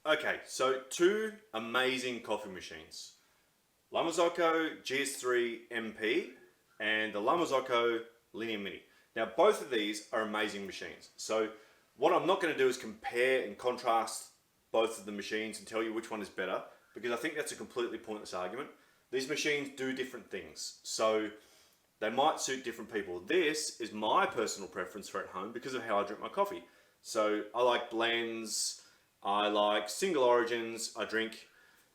Okay, so two amazing coffee machines. Marzocco GS3 MP and the Marzocco Linea Mini. Now both of these are amazing machines. So what I'm not going to do is compare and contrast both of the machines and tell you which one is better, because I think that's a completely pointless argument. These machines do different things, so they might suit different people. This is my personal preference for at home because of how I drink my coffee. So I like blends, I like single origins, I drink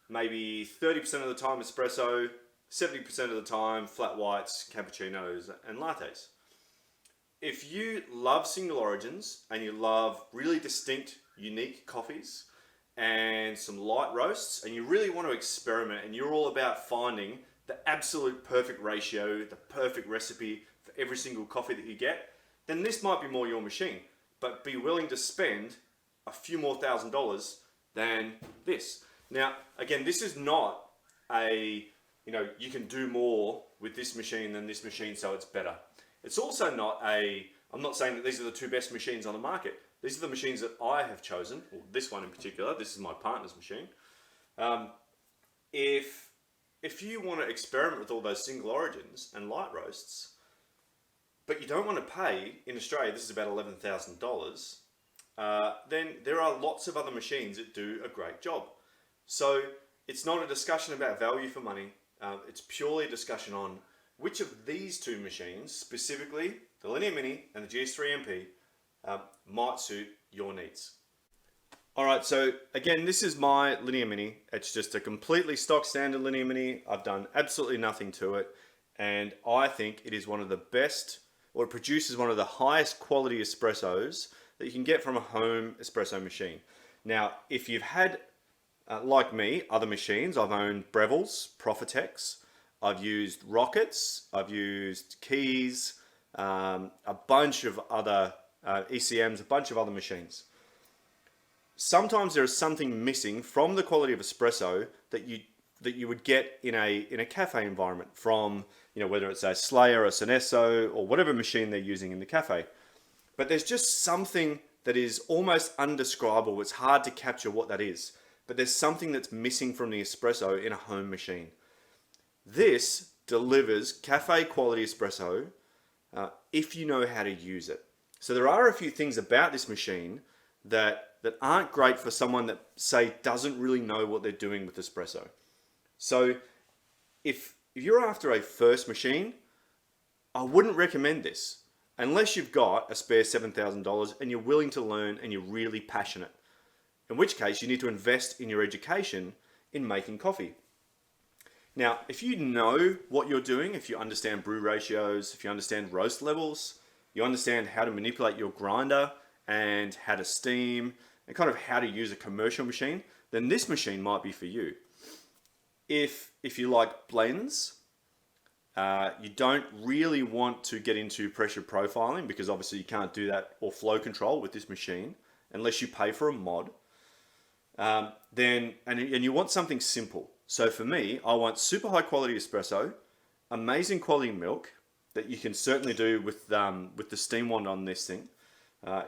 maybe 30% of the time espresso, 70% of the time flat whites, cappuccinos, and lattes. If you love single origins and you love really distinct, unique coffees and some light roasts, and you really want to experiment and you're all about finding the absolute perfect ratio, the perfect recipe for every single coffee that you get, then this might be more your machine. But be willing to spend a few more $1,000s than this. Now, again, this is not a, you can do more with this machine than this machine, so it's better. It's also not a, I'm not saying that these are the two best machines on the market. These are the machines that I have chosen, or this one in particular. This is my partner's machine. If you want to experiment with all those single origins and light roasts, but you don't want to pay, in Australia, this is about $11,000, then there are lots of other machines that do a great job. So it's not a discussion about value for money. It's purely a discussion on which of these two machines, specifically the Linea Mini and the GS3 MP, might suit your needs. Alright, so again, this is my Linea Mini. It's just a completely stock standard Linea Mini. I've done absolutely nothing to it, and I think it is one of the best, or it produces one of the highest quality espressos that you can get from a home espresso machine. Now, if you've had, like me, other machines, I've owned Breville's, Profitex, I've used Rockets, I've used Keys, a bunch of other ECMs, a bunch of other machines. Sometimes there is something missing from the quality of espresso that you would get in a cafe environment from, whether it's a Slayer or Senesso or whatever machine they're using in the cafe. But there's just something that is almost undescribable. It's hard to capture what that is. But there's something that's missing from the espresso in a home machine. This delivers cafe quality espresso if you know how to use it. So there are a few things about this machine that aren't great for someone that, say, doesn't really know what they're doing with espresso. So if you're after a first machine, I wouldn't recommend this unless you've got a spare $7,000 and you're willing to learn and you're really passionate. In which case you need to invest in your education in making coffee. Now, if you know what you're doing, if you understand brew ratios, if you understand roast levels, you understand how to manipulate your grinder and how to steam and kind of how to use a commercial machine, then this machine might be for you. If you like blends, you don't really want to get into pressure profiling, because obviously you can't do that, or flow control with this machine unless you pay for a mod. And you want something simple. So for me, I want super high quality espresso, amazing quality milk that you can certainly do with the steam wand on this thing.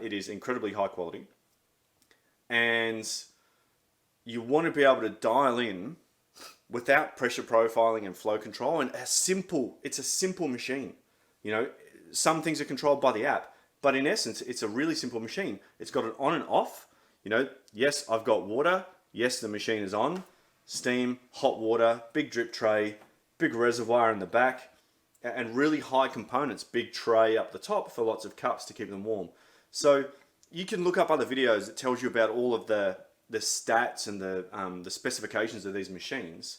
It is incredibly high quality. And you want to be able to dial in without pressure profiling and flow control, and it's a simple machine. Some things are controlled by the app, but in essence, it's a really simple machine. It's got an on and off. Yes, I've got water. Yes, the machine is on. Steam, hot water, big drip tray, big reservoir in the back, and really high components, big tray up the top for lots of cups to keep them warm. So you can look up other videos that tells you about all of the stats and the specifications of these machines.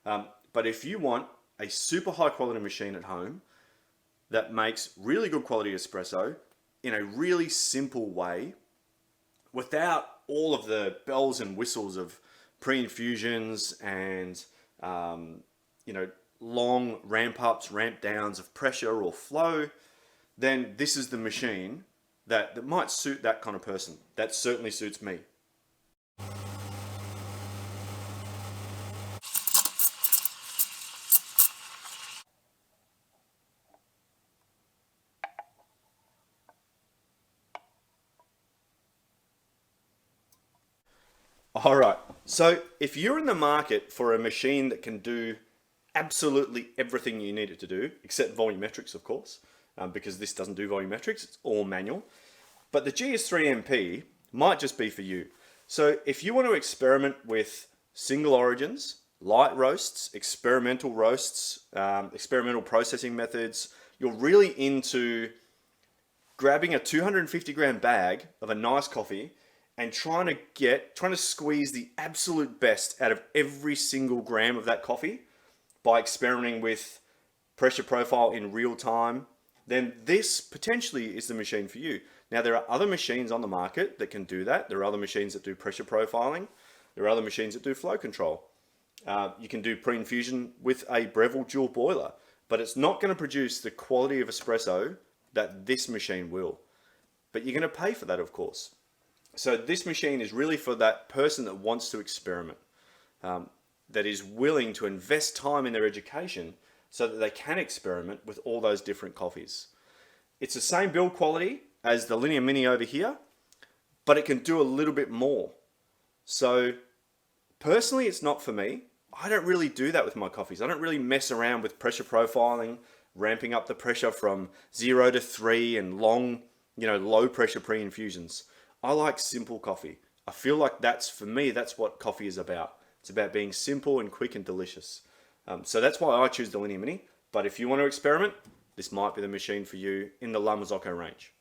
But if you want a super high quality machine at home that makes really good quality espresso in a really simple way, without all of the bells and whistles of pre-infusions and long ramp ups, ramp downs of pressure or flow, then this is the machine that might suit that kind of person. That certainly suits me. All right. So if you're in the market for a machine that can do absolutely everything you need it to do, except volumetrics, of course, because this doesn't do volumetrics, it's all manual. But the GS3 MP might just be for you. So if you want to experiment with single origins, light roasts, experimental roasts, experimental processing methods, you're really into grabbing a 250 gram bag of a nice coffee and trying to squeeze the absolute best out of every single gram of that coffee by experimenting with pressure profile in real time, then this potentially is the machine for you. Now, there are other machines on the market that can do that. There are other machines that do pressure profiling. There are other machines that do flow control. You can do pre-infusion with a Breville dual boiler, but it's not going to produce the quality of espresso that this machine will. But you're going to pay for that, of course. So this machine is really for that person that wants to experiment, that is willing to invest time in their education so that they can experiment with all those different coffees. It's the same build quality as the Linea Mini over here, but it can do a little bit more. So personally, it's not for me. I don't really do that with my coffees. I don't really mess around with pressure profiling, ramping up the pressure from 0 to 3 and long, low pressure pre-infusions. I like simple coffee. I feel like for me, that's what coffee is about. It's about being simple and quick and delicious. So that's why I choose the Linea Mini. But if you want to experiment, this might be the machine for you in the Marzocco range.